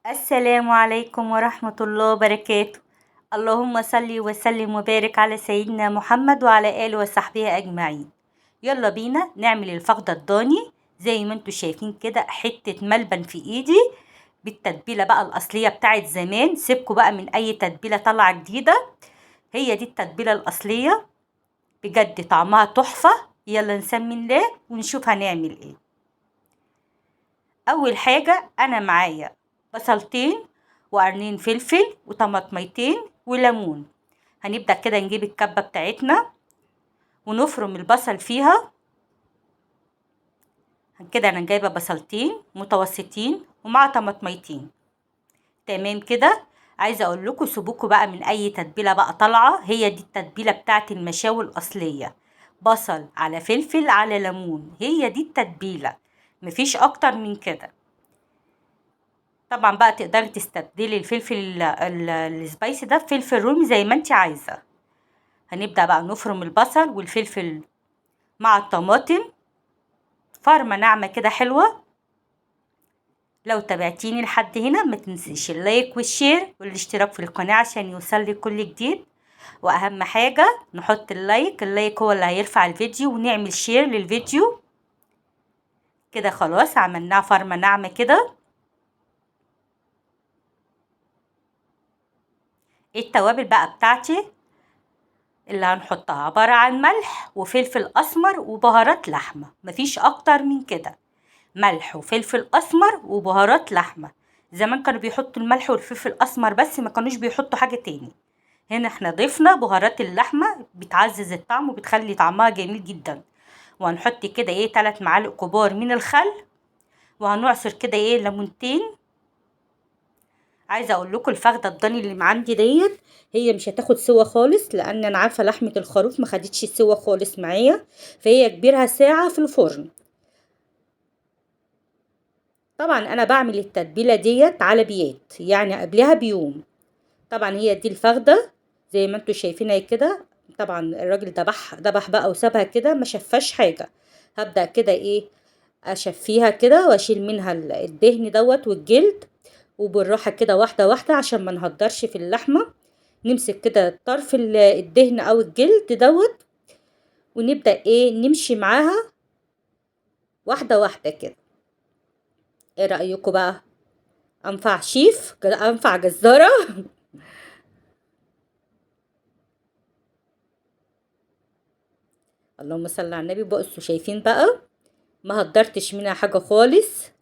السلام عليكم ورحمة الله وبركاته. اللهم صل وسلم وبارك على سيدنا محمد وعلى آله وصحبه أجمعين. يلا بينا نعمل الفخدة الضاني زي ما انتوا شايفين كده، حتة ملبن في ايدي بالتتبيلة بقى الأصلية بتاعت زمان. سيبكوا بقى من أي تتبيلة طالعة جديدة، هي دي التتبيلة الأصلية بجد، طعمها تحفة. يلا نسمي الله ونشوف هنعمل ايه. أول حاجة أنا معايا بصلتين وقرنين فلفل وطماطميتين وليمون. هنبدأ كده نجيب الكبة بتاعتنا ونفرم البصل فيها كده. أنا جايبة بصلتين متوسطين ومع طماطميتين. تمام كده. عايزة أقول لكم سيبوكوا بقى من أي تتبيلة بقى طالعة، هي دي التتبيلة بتاعت المشاوي الأصلية، بصل على فلفل على ليمون، هي دي التتبيلة، مفيش أكتر من كده. طبعا بقى تقدري تستبدلي الفلفل السبايسي ده بفلفل رومي زي ما انت عايزه. هنبدأ بقى نفرم البصل والفلفل مع الطماطم فرمة ناعمة كده حلوة. لو تابعتيني لحد هنا ما تنسيش اللايك والشير والاشتراك في القناة عشان يوصلك كل جديد. واهم حاجة نحط اللايك هو اللي هيرفع الفيديو، ونعمل شير للفيديو. كده خلاص عملناها فرمة ناعمة كده. التوابل بقى بتاعتي اللي هنحطها عبارة عن ملح وفلفل أسمر وبهارات لحمة، مفيش أكتر من كده. ملح وفلفل أسمر وبهارات لحمة. زمان كانوا بيحطوا الملح والفلفل الأسمر بس، ما كانوش بيحطوا حاجة تاني. هنا احنا ضفنا بهارات اللحمة، بتعزز الطعم وبتخلي طعمها جميل جدا. وهنحط كده 3 معالق كبار من الخل، وهنعصر كده ليمونتين. عايزه اقول لكم الفخده الضاني اللي عندي ديت هي مش هتاخد سوا خالص، لان انا عارفه لحمه الخروف ما خدتش سوا خالص معايا، فهي كبيرها ساعه في الفرن. طبعا انا بعمل التتبيله ديت على بيات، يعني قبلها بيوم. طبعا هي دي الفخده زي ما انتوا شايفينها كده. طبعا الراجل ذبح بقى وسابها كده، ما شفاش حاجه. هبدا كده اشفيها كده واشيل منها الدهن دوت والجلد، وبالراحه كده واحده واحده عشان ما نهدرش في اللحمه. نمسك كده طرف الدهن او الجلد دوت، ونبدا نمشي معاها واحده واحده كده. ايه رايكم بقى؟ انفع شيف كده، انفع جزاره. اللهم صل على النبي. بقوا شايفين بقى ما هدرتش منها حاجه خالص.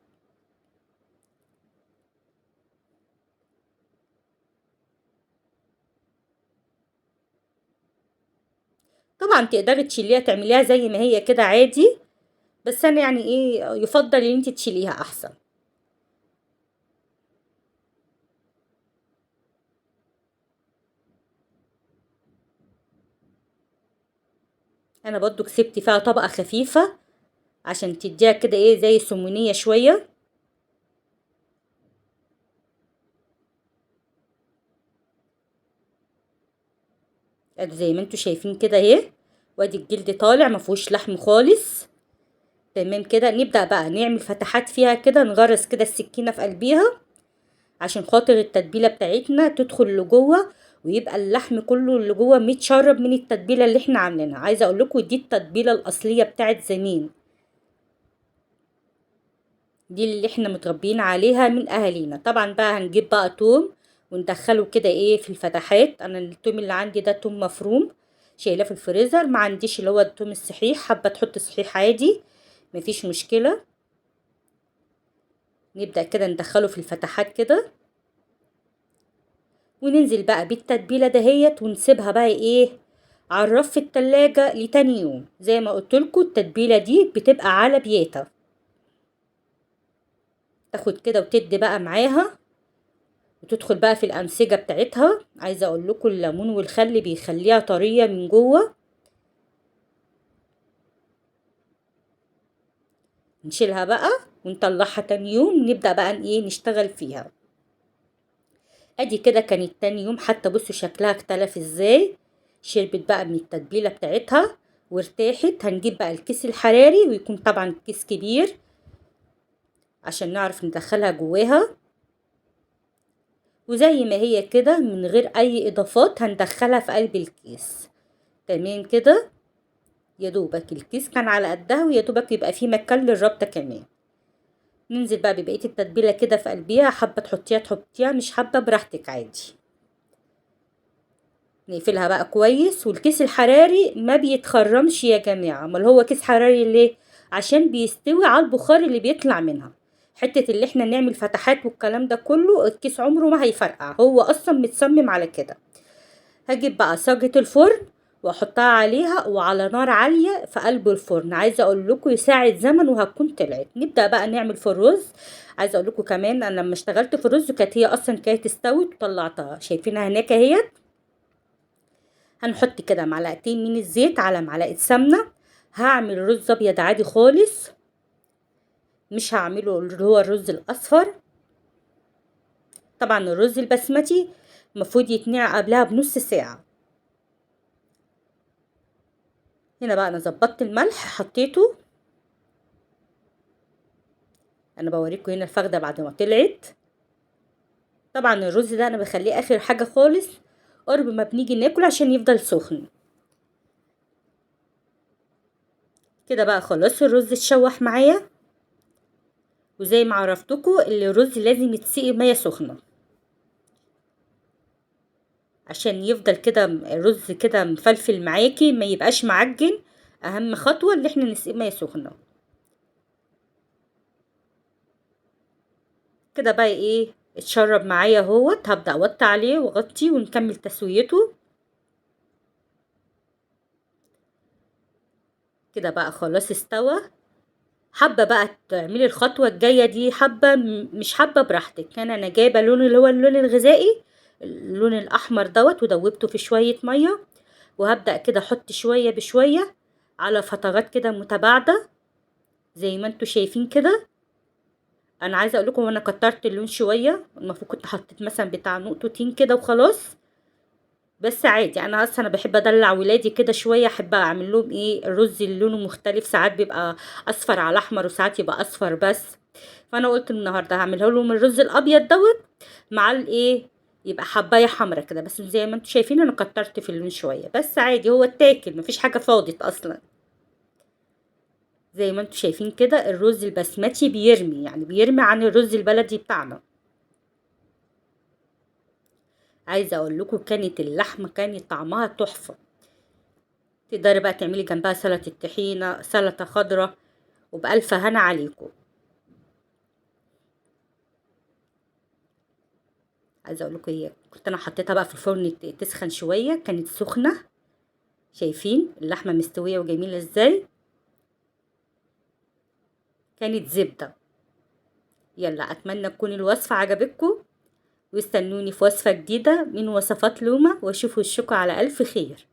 طبعا تقدري تشيليها تعمليها زي ما هي كده عادي، بس انا يعني يفضل ان انت تشيليها احسن. انا برضو كسبت فيها طبقه خفيفه عشان تديها كده زي سمونيه شويه. ادي زي ما انتوا شايفين كده اهي، وادي الجلد طالع ما فيهوش لحم خالص. تمام كده. نبدأ بقى نعمل فتحات فيها كده، نغرس كده السكينة في قلبيها عشان خاطر التتبيلة بتاعتنا تدخل لجوه، ويبقى اللحم كله اللي جوه متشرب من التتبيلة اللي احنا عاملينها. عايزة اقول لكم دي التتبيلة الأصلية بتاعت زمان، دي اللي احنا متربيين عليها من اهالينا. طبعا بقى هنجيب بقى توم وندخله كده في الفتحات. انا التوم اللي عندي ده توم مفروم، شايلاه في الفريزر. ما عنديش اللي هو التوم الصحيح، حابه تحط صحيح عادي مفيش مشكله. نبدا كده ندخله في الفتحات كده، وننزل بقى بالتتبيله دهيت ونسيبها بقى على الرف في التلاجة لتاني يوم. زي ما قلتلكوا التتبيله دي بتبقى على بياتا، تاخد كده وتدي بقى معاها وتدخل بقى في الأنسجة بتاعتها. عايزة اقول لكم الليمون والخل بيخليها طرية من جوه. نشيلها بقى ونطلعها تاني يوم، نبدأ بقى نشتغل فيها. ادي كده كانت تاني يوم، حتى بصوا شكلها اختلف ازاي. شربت بقى من التتبيلة بتاعتها وارتاحت. هنجيب بقى الكيس الحراري، ويكون طبعا كيس كبير عشان نعرف ندخلها جواها. وزي ما هي كده من غير اي اضافات هندخلها في قلب الكيس. تمام كده، يا دوبك الكيس كان على قدها ويا دوبك يبقى فيه مكان للربطة كمان. ننزل بقى ببقية التتبيلة كده في قلبيها، حابة تحطيها مش حابة براحتك عادي. نقفلها بقى كويس. والكيس الحراري ما بيتخرمش يا جماعة. امال هو كيس حراري ليه؟ عشان بيستوي على البخار اللي بيطلع منها. حتة اللي احنا نعمل فتحات والكلام ده كله، الكيس عمره ما هيفرقع، هو اصلا متصمم على كده. هجيب بقى صاجة الفرن واحطها عليها وعلى نار عالية في قلب الفرن. عايزة اقول لكم ساعة زمن وهتكون طلعت. نبدأ بقى نعمل في الرز. عايزة اقول لكم كمان انا لما اشتغلت في الرز كانت هي اصلا كانت استوت وطلعتها، شايفينها هناك اهيت. هنحط كده معلقتين من الزيت على معلقة سمنة. هعمل رز ابيض عادي خالص، مش هعمله اللي هو الرز الاصفر. طبعا الرز البسمتي المفروض يتنقع قبلها بنص ساعة. هنا بقى انا ظبطت الملح حطيته. انا بوريكم هنا الفخده بعد ما طلعت. طبعا الرز ده انا بخليه اخر حاجه خالص قرب ما بنيجي ناكل عشان يفضل سخن. كده بقى خلاص الرز اتشوح معايا. وزي ما عرفتكم الرز لازم يتسقي ميه سخنه عشان يفضل كده الرز كده مفلفل معاكي، ما يبقاش معجن. اهم خطوه اللي احنا نسقيه ميه سخنه. كده بقى ايه اتشرب معايا اهوت. هبدا اوطي عليه واغطيه ونكمل تسويته. كده بقى خلاص استوى. حابه بقى تعملي الخطوه الجايه دي، حابه مش حابه براحتك. انا جايبه لون اللي هو اللون الغذائي، اللون الاحمر دوت، ودوبته في شويه ميه. وهبدا كده احط شويه بشويه على فترات كده متباعده زي ما انتوا شايفين كده. انا عايزه اقول لكم انا كترت اللون شويه، المفروض كنت حطيت مثلا بتاع نقطتين كده وخلاص. بس عادي، انا اصلا بحب ادلع ولادي كده شويه، احب اعمل لهم ايه الرز اللي لونه مختلف، ساعات بيبقى اصفر على احمر وساعات يبقى اصفر بس. فانا قلت النهارده هعمله لهم الرز الابيض دوت مع الايه، يبقى حبايه حمرا كده. بس زي ما انتم شايفين انا كترت في اللون شويه، بس عادي هو اتاكل مفيش حاجه فاضت اصلا. زي ما انتم شايفين كده الرز البسمتي بيرمي، يعني بيرمي عن الرز البلدي بتاعنا. عايزه اقول لكم كانت اللحمه كانت طعمها تحفه. تقدري بقى تعملي جنبها سلطه طحينه، سلطه خضراء، وبألف هنا عليكم. عايزه اقول لكم هي كنت انا حطيتها بقى في الفرن تسخن شويه، كانت سخنه. شايفين اللحمه مستويه وجميله ازاي، كانت زبده. يلا اتمنى تكون الوصفه عجبتكم، واستنوني في وصفه جديده من وصفات لومه، واشوفوا الشكر على الف خير.